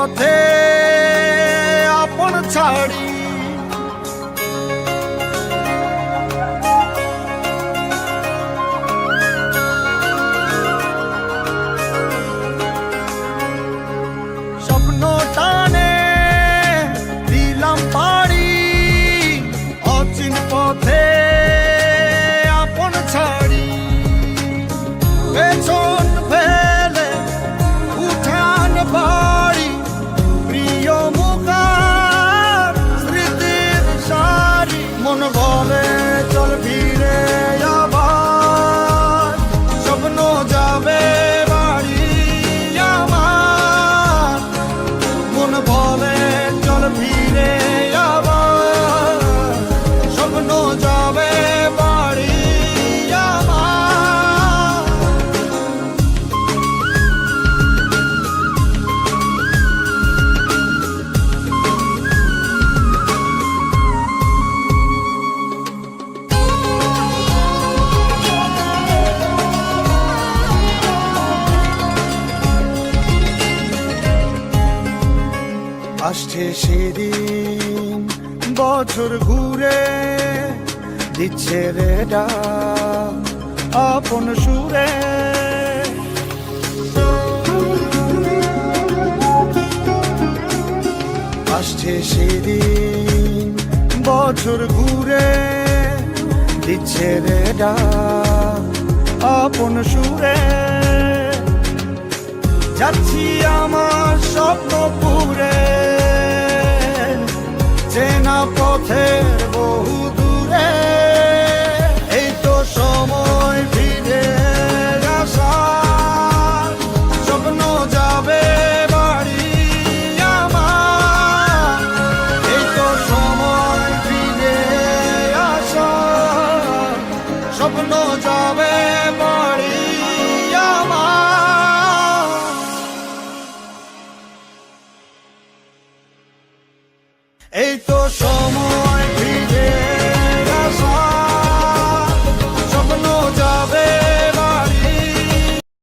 পথে আপন ছাড়ি স্বপ্ন টানে দিলাম পাড়ি অচিন পথে আপন ছাড়ি পেছন ফেলে উঠান বাড়ি প্রিয় মুখার স্মৃতির সারি মন বলে চল ফিরে আবার স্বপ্ন যাবে বাড়ি আমার মন বলে চল ফিরে আবার স্বপ্ন যাবে বাড়ি আমার আসছে সেদিন বছর ঘুরে দিচ্ছে রে ডাক আপন সুরে আসছে সেদিন বছর ঘুরে দিচ্ছে রে ডাক আপন সুরে যাচ্ছি আমার স্বপ্ন পুরে চেনা পথের বহু দূরে এই তো সময় ফিরে আসার স্বপ্ন যাবে বাড়ি আমার এই তো সময় ফিরে আসার স্বপ্ন যাবে বাড়ি আমার এই তো সময়